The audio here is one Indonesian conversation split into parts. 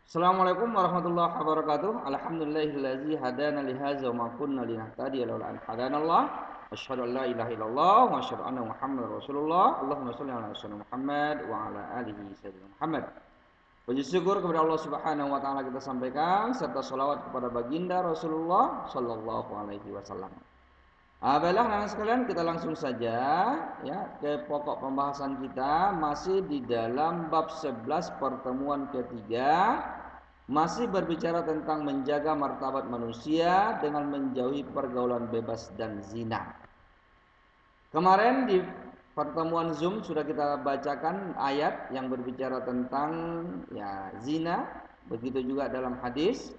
Assalamualaikum warahmatullahi wabarakatuh. Alhamdulillahillazi hadana li hadza wa ma kunna linahtadiya laula an hadanallah. Asyhadu an la ilaha illallah wa asyhadu anna Muhammadar Rasulullah. Allahumma shalli ala sayyidina Muhammad wa ala alihi sayyidina Muhammad. Puji syukur kepada Allah Subhanahu wa taala kita sampaikan serta salawat kepada baginda Rasulullah sallallahu alaihi wasallam. Baiklah anak sekalian, kita langsung saja ya ke pokok pembahasan kita, masih di dalam bab 11 pertemuan ketiga, masih berbicara tentang menjaga martabat manusia dengan menjauhi pergaulan bebas dan zina. Kemarin di pertemuan Zoom sudah kita bacakan ayat yang berbicara tentang ya zina, begitu juga dalam hadis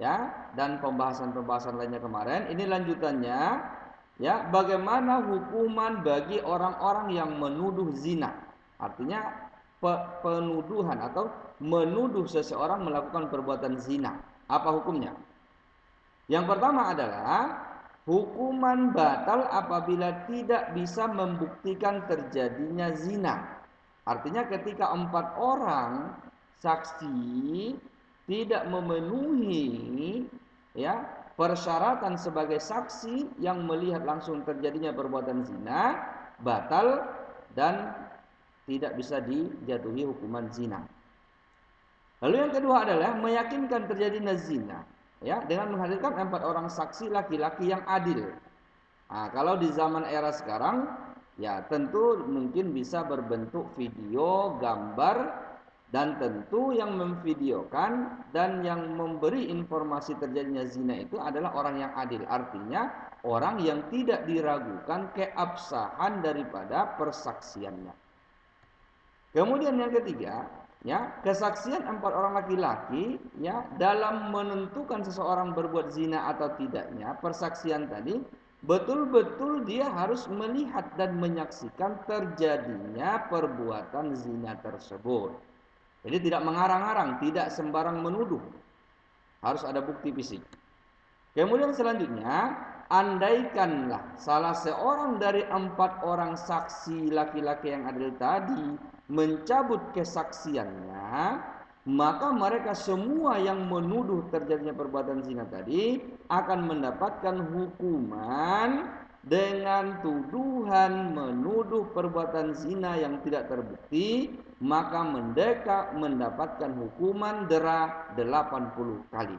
ya, dan pembahasan-pembahasan lainnya kemarin. Ini lanjutannya ya, bagaimana hukuman bagi orang-orang yang menuduh zina. Artinya penuduhan atau menuduh seseorang melakukan perbuatan zina. Apa hukumnya? Yang pertama adalah hukuman batal apabila tidak bisa membuktikan terjadinya zina. Artinya ketika 4 orang saksi tidak memenuhi ya persyaratan sebagai saksi yang melihat langsung terjadinya perbuatan zina, batal dan tidak bisa dijatuhi hukuman zina. Lalu yang kedua adalah meyakinkan terjadinya zina ya dengan menghadirkan 4 orang saksi laki-laki yang adil. Nah, kalau di zaman era sekarang ya tentu mungkin bisa berbentuk video, gambar, dan tentu yang memvideokan dan yang memberi informasi terjadinya zina itu adalah orang yang adil. Artinya orang yang tidak diragukan keabsahan daripada persaksiannya. Kemudian yang ketiga, ya, kesaksian 4 orang laki-laki ya dalam menentukan seseorang berbuat zina atau tidaknya, persaksian tadi betul-betul dia harus melihat dan menyaksikan terjadinya perbuatan zina tersebut. Jadi tidak mengarang-arang, tidak sembarang menuduh. Harus ada bukti fisik. Kemudian selanjutnya, andaikanlah salah seorang dari 4 orang saksi laki-laki yang adil tadi mencabut kesaksiannya, maka mereka semua yang menuduh terjadinya perbuatan zina tadi akan mendapatkan hukuman dengan tuduhan menuduh perbuatan zina yang tidak terbukti, maka mereka mendapatkan hukuman dera 80 kali.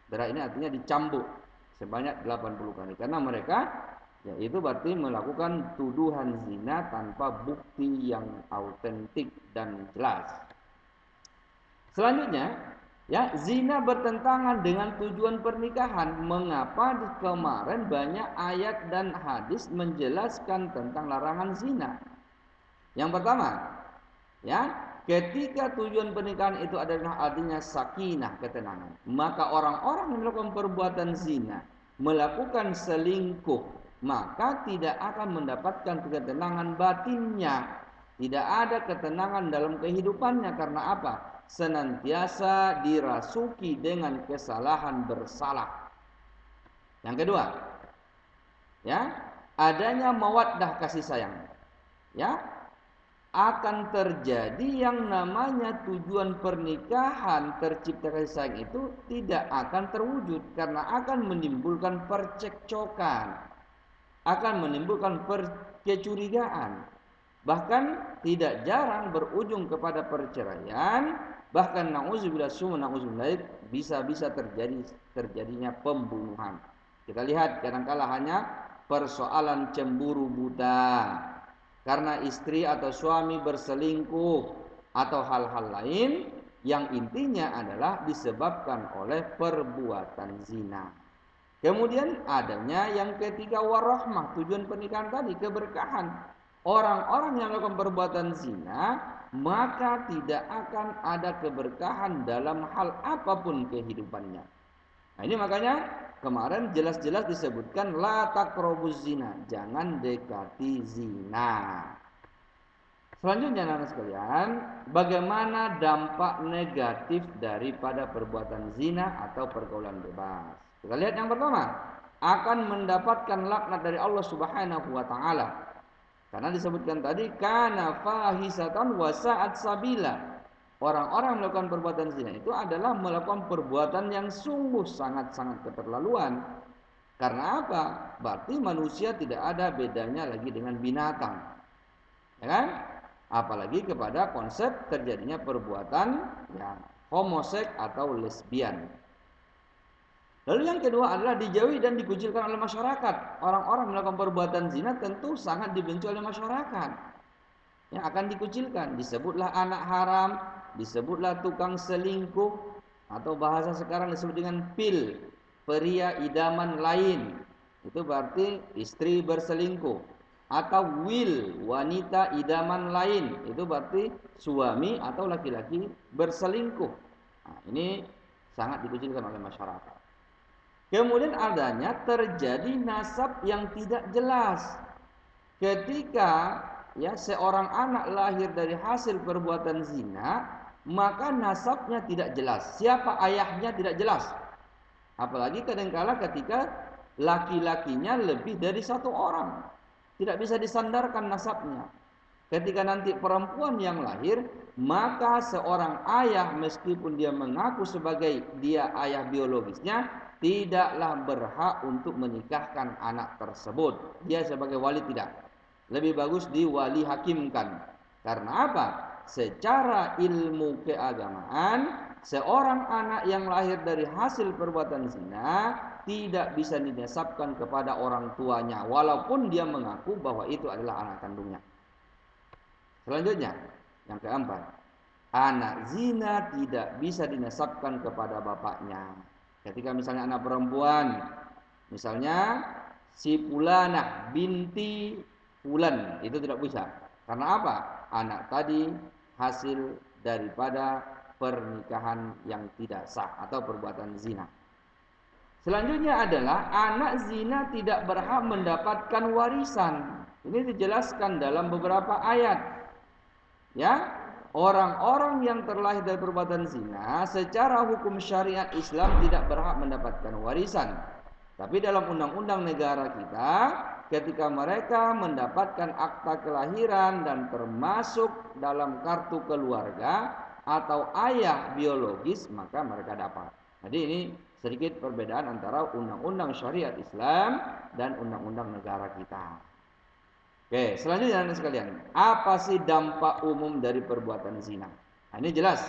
Dera ini artinya dicambuk sebanyak 80 kali karena mereka yaitu berarti melakukan tuduhan zina tanpa bukti yang autentik dan jelas. Selanjutnya, ya, zina bertentangan dengan tujuan pernikahan. Mengapa kemarin banyak ayat dan hadis menjelaskan tentang larangan zina? Yang pertama, ya, ketika tujuan pernikahan itu adalah artinya sakinah, ketenangan, maka orang-orang yang melakukan perbuatan zina, melakukan selingkuh, maka tidak akan mendapatkan ketenangan batinnya. Tidak ada ketenangan dalam kehidupannya. Karena apa? Senantiasa dirasuki dengan kesalahan bersalah. Yang kedua, ya, adanya mawaddah, kasih sayang. Ya, akan terjadi yang namanya tujuan pernikahan tercipta kasih sayang itu tidak akan terwujud karena akan menimbulkan percekcokan, akan menimbulkan kecurigaan, bahkan tidak jarang berujung kepada perceraian, bahkan na'udzubillah bisa terjadinya pembunuhan. Kita lihat kadangkala hanya persoalan cemburu buta karena istri atau suami berselingkuh atau hal-hal lain yang intinya adalah disebabkan oleh perbuatan zina. Kemudian adanya yang ketiga warahmah, tujuan pernikahan tadi keberkahan. Orang-orang yang melakukan perbuatan zina maka tidak akan ada keberkahan dalam hal apapun kehidupannya. Nah, ini makanya kemarin jelas-jelas disebutkan la taqrabuz zina, jangan dekati zina. Selanjutnya anak sekalian, bagaimana dampak negatif daripada perbuatan zina atau pergaulan bebas? Kita lihat yang pertama, akan mendapatkan laknat dari Allah Subhanahu wa taala. Karena disebutkan tadi kana fahisatan wa sa'at sabila. orang-orang melakukan perbuatan zina itu adalah melakukan perbuatan yang sungguh sangat-sangat keterlaluan. Karena apa? Berarti manusia tidak ada bedanya lagi dengan binatang. Ya kan? Apalagi kepada konsep terjadinya perbuatan yang homoseks atau lesbian. Lalu yang kedua adalah dijauhi dan dikucilkan oleh masyarakat. Orang-orang melakukan perbuatan zina tentu sangat dibenci oleh masyarakat. Yang akan dikucilkan, disebutlah anak haram, disebutlah tukang selingkuh, atau bahasa sekarang disebut dengan pil, pria idaman lain. Itu berarti istri berselingkuh. Atau will, wanita idaman lain. Itu berarti suami atau laki-laki berselingkuh. Nah, ini sangat dikucilkan oleh masyarakat. Kemudian adanya terjadi nasab yang tidak jelas. Ketika seorang anak lahir dari hasil perbuatan zina, maka nasabnya tidak jelas. Siapa ayahnya tidak jelas. Apalagi kadangkala ketika laki-lakinya lebih dari satu orang, tidak bisa disandarkan nasabnya. Ketika nanti perempuan yang lahir, maka seorang ayah meskipun dia mengaku sebagai dia ayah biologisnya, tidaklah berhak untuk menikahkan anak tersebut. Dia sebagai wali tidak. Lebih bagus diwali hakimkan. Karena apa? Secara ilmu keagamaan, seorang anak yang lahir dari hasil perbuatan zina tidak bisa dinasabkan kepada orang tuanya, walaupun dia mengaku bahwa itu adalah anak kandungnya. Selanjutnya, yang keempat, anak zina tidak bisa dinasabkan kepada bapaknya. Ketika misalnya anak perempuan, misalnya si Fulanah binti Fulan, itu tidak bisa. Karena apa? Anak tadi hasil daripada pernikahan yang tidak sah atau perbuatan zina. Selanjutnya adalah anak zina tidak berhak mendapatkan warisan. Ini dijelaskan dalam beberapa ayat. Ya, orang-orang yang terlahir dari perbuatan zina secara hukum syariat Islam tidak berhak mendapatkan warisan. Tapi dalam undang-undang negara kita, ketika mereka mendapatkan akta kelahiran dan termasuk dalam kartu keluarga atau ayah biologis, maka mereka dapat. Jadi ini sedikit perbedaan antara undang-undang syariat Islam dan undang-undang negara kita. Oke, selanjutnya anak sekalian, apa sih dampak umum dari perbuatan zina? Nah, ini jelas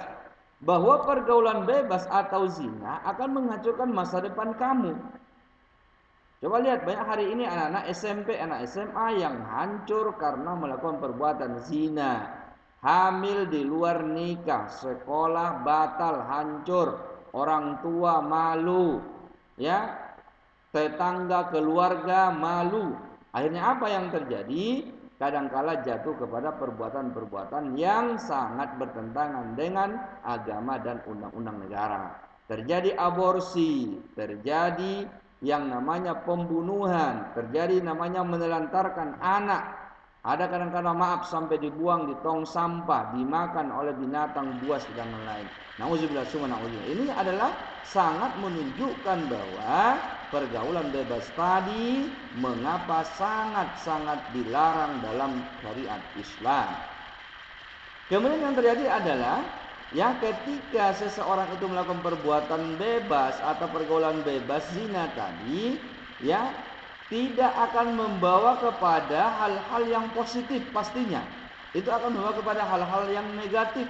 bahwa pergaulan bebas atau zina akan menghancurkan masa depan kamu. Coba lihat, banyak hari ini anak-anak SMP, anak SMA yang hancur karena melakukan perbuatan zina. Hamil di luar nikah, sekolah batal, hancur, orang tua malu, ya, tetangga keluarga malu. Akhirnya apa yang terjadi? Kadangkala jatuh kepada perbuatan-perbuatan yang sangat bertentangan dengan agama dan undang-undang negara. Terjadi aborsi, terjadi yang namanya pembunuhan, terjadi namanya menelantarkan anak. Ada kadang-kadang maaf sampai dibuang di tong sampah, dimakan oleh binatang buas dan lain-lain. Nauzubillah summa nauzubillah. Ini adalah sangat menunjukkan bahwa pergaulan bebas tadi mengapa sangat-sangat dilarang dalam syariat Islam. Kemudian yang terjadi adalah ketika seseorang itu melakukan perbuatan bebas atau pergaulan bebas zina tadi, tidak akan membawa kepada hal-hal yang positif pastinya. Itu akan membawa kepada hal-hal yang negatif.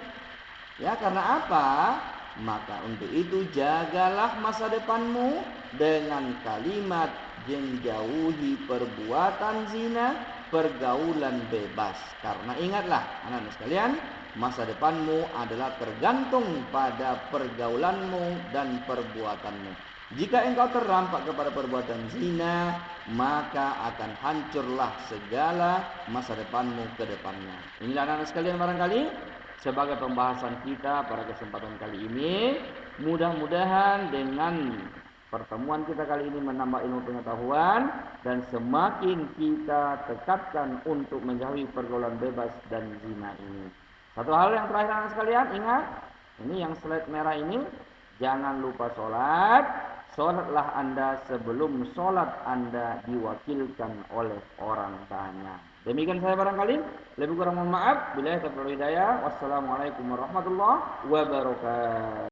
Ya, karena apa? Maka untuk itu jagalah masa depanmu dengan kalimat menjauhi perbuatan zina, pergaulan bebas. Karena ingatlah anak-anak sekalian, masa depanmu adalah tergantung pada pergaulanmu dan perbuatanmu. Jika engkau terdampak kepada perbuatan zina, maka akan hancurlah segala masa depanmu ke depannya. Inilah anak-anak sekalian barangkali sebagai pembahasan kita pada kesempatan kali ini. Mudah-mudahan dengan pertemuan kita kali ini menambah ilmu pengetahuan dan semakin kita tekadkan untuk menjauhi pergaulan bebas dan zina ini. Satu hal yang terakhir anak sekalian, ingat, ini yang slide merah ini, jangan lupa sholat. Sholatlah Anda sebelum sholat Anda diwakilkan oleh orang banyak. Demikian saya barangkali. Lebih kurang mohon maaf. Billahi taufiq wal hidayah. Wassalamualaikum warahmatullahi wabarakatuh.